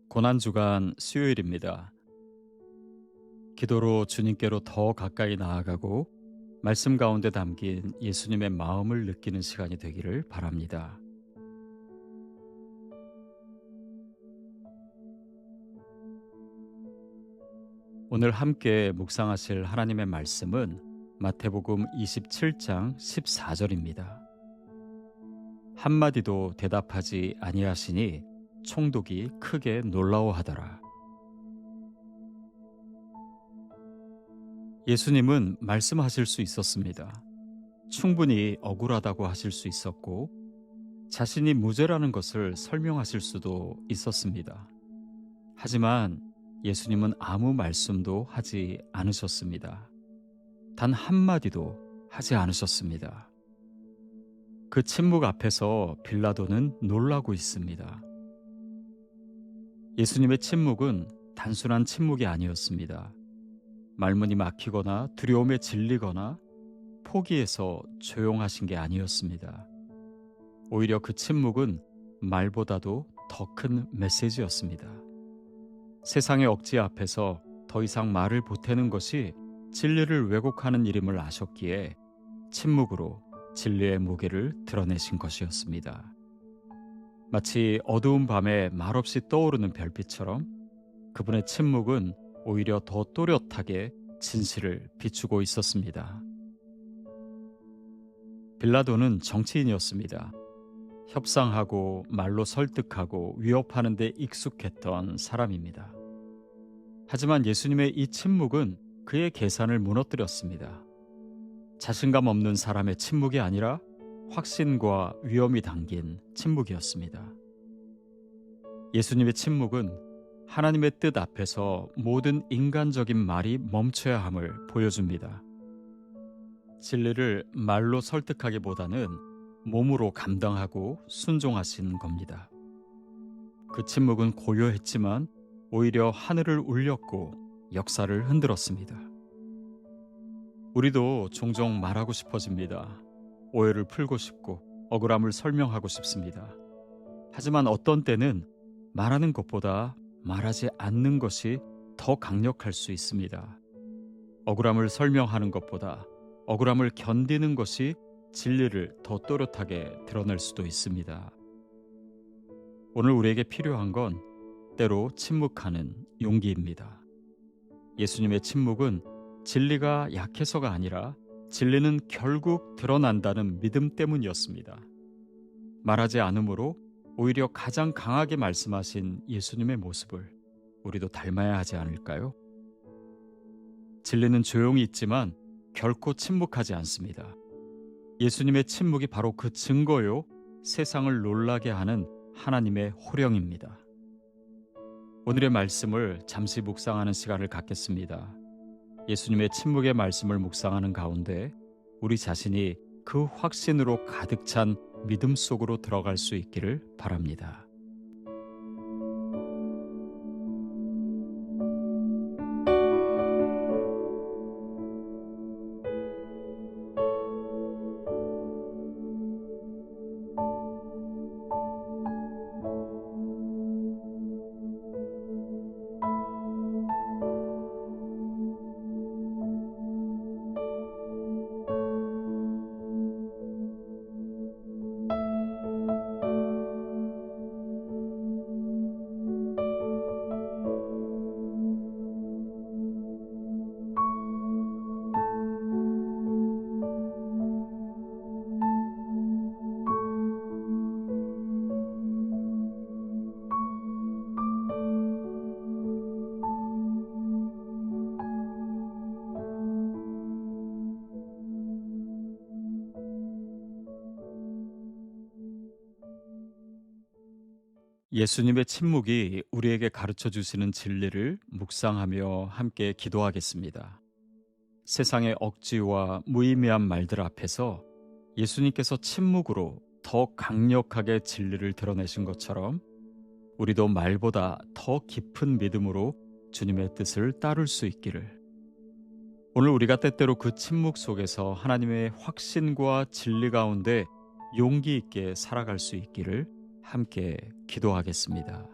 고난주간 수요일입니다. 기도로 주님께로 더 가까이 나아가고 말씀 가운데 담긴 예수님의 마음을 느끼는 시간이 되기를 바랍니다. 오늘 함께 묵상하실 하나님의 말씀은 마태복음 27장 14절입니다. 한마디도 대답하지 아니하시니 총독이 크게 놀라워하더라. 예수님은 말씀하실 수 있었습니다. 충분히 억울하다고 하실 수 있었고, 자신이 무죄라는 것을 설명하실 수도 있었습니다. 하지만 예수님은 아무 말씀도 하지 않으셨습니다. 단 한마디도 하지 않으셨습니다. 그 침묵 앞에서 빌라도는 놀라고 있습니다. 예수님의 침묵은 단순한 침묵이 아니었습니다. 말문이 막히거나 두려움에 질리거나 포기해서 조용하신 게 아니었습니다. 오히려 그 침묵은 말보다도 더 큰 메시지였습니다. 세상의 억지 앞에서 더 이상 말을 보태는 것이 진리를 왜곡하는 일임을 아셨기에 침묵으로 진리의 무게를 드러내신 것이었습니다. 마치 어두운 밤에 말없이 떠오르는 별빛처럼 그분의 침묵은 오히려 더 또렷하게 진실을 비추고 있었습니다. 빌라도는 정치인이었습니다. 협상하고 말로 설득하고 위협하는 데 익숙했던 사람입니다. 하지만 예수님의 이 침묵은 그의 계산을 무너뜨렸습니다. 자신감 없는 사람의 침묵이 아니라 확신과 위험이 담긴 침묵이었습니다. 예수님의 침묵은 하나님의 뜻 앞에서 모든 인간적인 말이 멈춰야 함을 보여줍니다. 진리를 말로 설득하기보다는 몸으로 감당하고 순종하신 겁니다. 그 침묵은 고요했지만 오히려 하늘을 울렸고 역사를 흔들었습니다. 우리도 종종 말하고 싶어집니다. 오해를 풀고 싶고 억울함을 설명하고 싶습니다. 하지만 어떤 때는 말하는 것보다 말하지 않는 것이 더 강력할 수 있습니다. 억울함을 설명하는 것보다 억울함을 견디는 것이 진리를 더 또렷하게 드러낼 수도 있습니다. 오늘 우리에게 필요한 건 때로 침묵하는 용기입니다. 예수님의 침묵은 진리가 약해서가 아니라 진리는 결국 드러난다는 믿음 때문이었습니다. 말하지 않으므로 오히려 가장 강하게 말씀하신 예수님의 모습을 우리도 닮아야 하지 않을까요? 진리는 조용히 있지만 결코 침묵하지 않습니다. 예수님의 침묵이 바로 그 증거요, 세상을 놀라게 하는 하나님의 호령입니다. 오늘의 말씀을 잠시 묵상하는 시간을 갖겠습니다. 예수님의 침묵의 말씀을 묵상하는 가운데 우리 자신이 그 확신으로 가득 찬 믿음 속으로 들어갈 수 있기를 바랍니다. 예수님의 침묵이 우리에게 가르쳐 주시는 진리를 묵상하며 함께 기도하겠습니다. 세상의 억지와 무의미한 말들 앞에서 예수님께서 침묵으로 더 강력하게 진리를 드러내신 것처럼 우리도 말보다 더 깊은 믿음으로 주님의 뜻을 따를 수 있기를. 오늘 우리가 때때로 그 침묵 속에서 하나님의 확신과 진리 가운데 용기 있게 살아갈 수 있기를 함께 기도하겠습니다.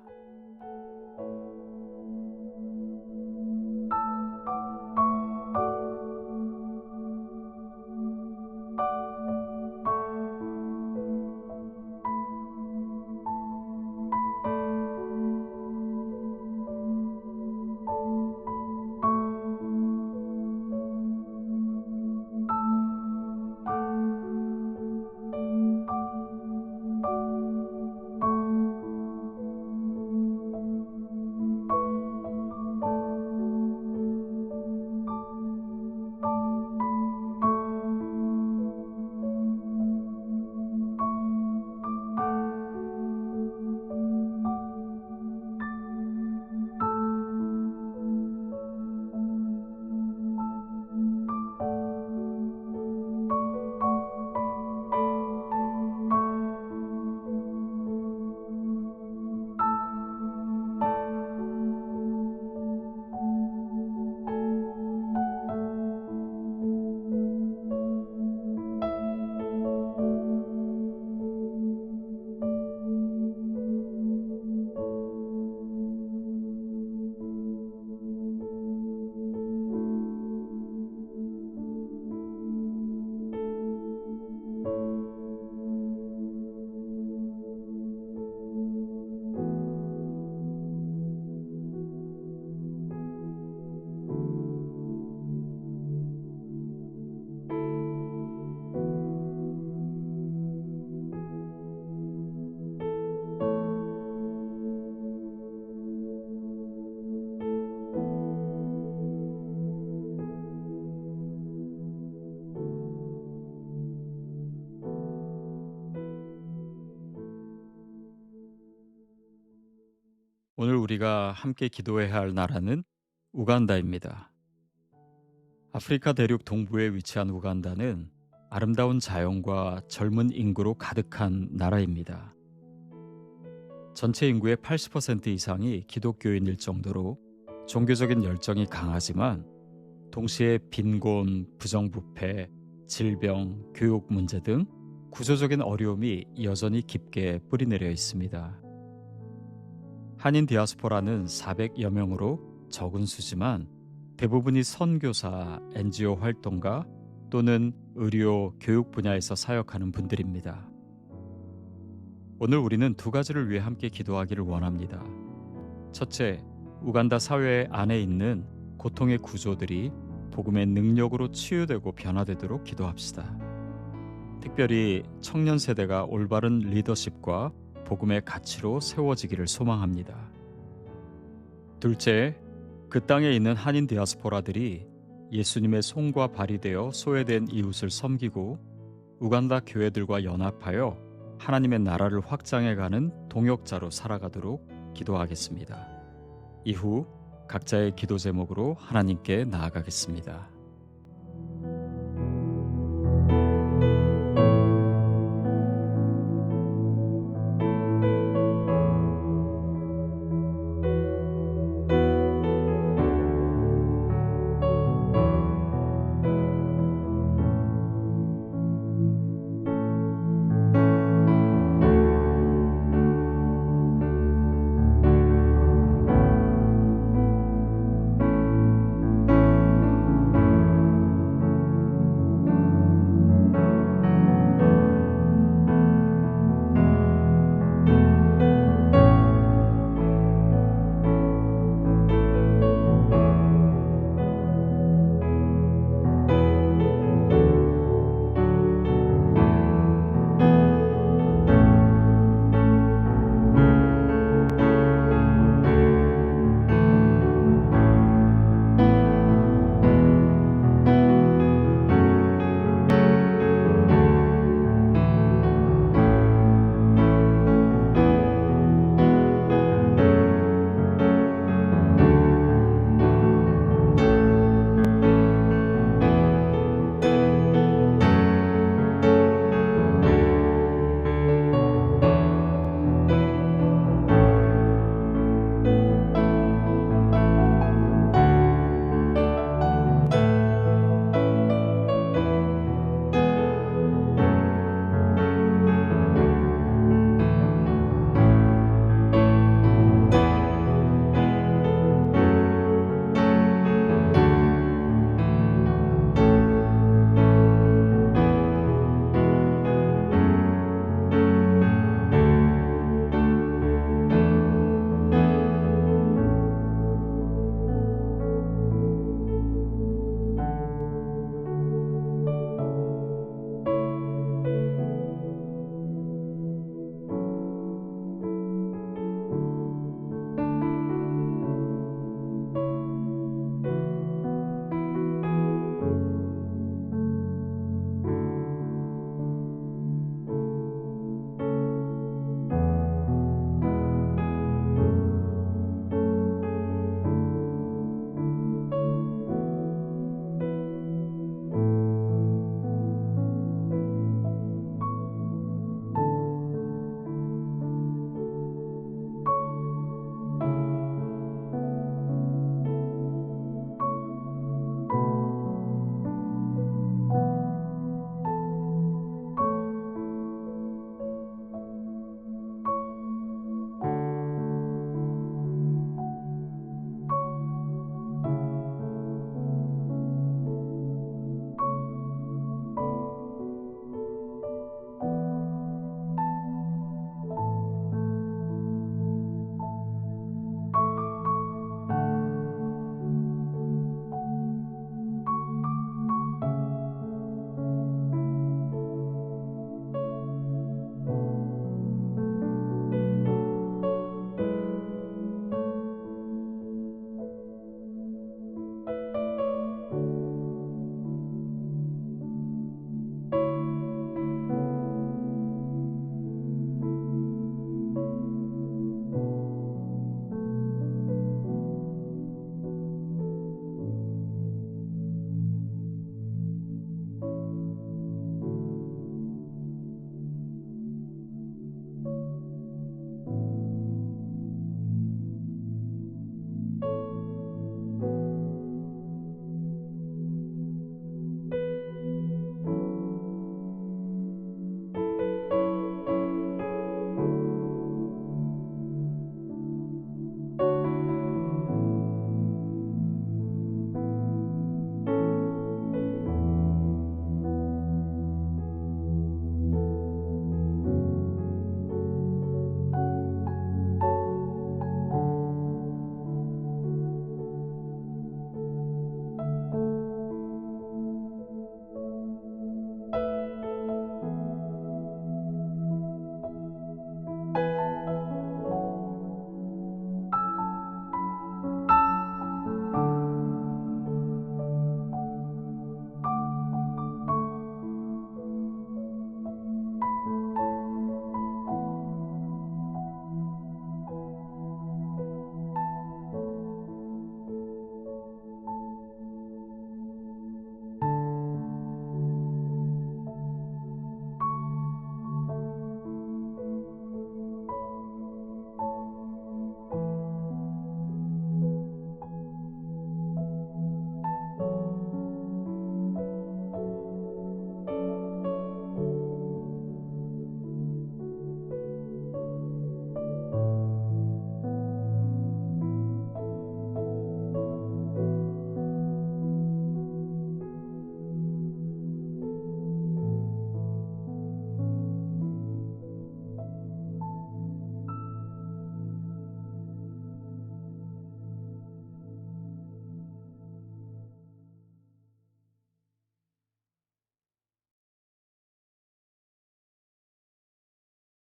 오늘 우리가 함께 기도해야 할 나라는 우간다입니다. 아프리카 대륙 동부에 위치한 우간다는 아름다운 자연과 젊은 인구로 가득한 나라입니다. 전체 인구의 80% 이상이 기독교인일 정도로 종교적인 열정이 강하지만 동시에 빈곤, 부정부패, 질병, 교육 문제 등 구조적인 어려움이 여전히 깊게 뿌리내려 있습니다. 한인 디아스포라는 400여 명으로 적은 수지만 대부분이 선교사, NGO 활동가 또는 의료, 교육 분야에서 사역하는 분들입니다. 오늘 우리는 두 가지를 위해 함께 기도하기를 원합니다. 첫째, 우간다 사회 안에 있는 고통의 구조들이 복음의 능력으로 치유되고 변화되도록 기도합시다. 특별히 청년 세대가 올바른 리더십과 복음의 가치로 세워지기를 소망합니다. 둘째, 그 땅에 있는 한인 디아스포라들이 예수님의 손과 발이 되어 소외된 이웃을 섬기고 우간다 교회들과 연합하여 하나님의 나라를 확장해가는 동역자로 살아가도록 기도하겠습니다. 이후 각자의 기도 제목으로 하나님께 나아가겠습니다.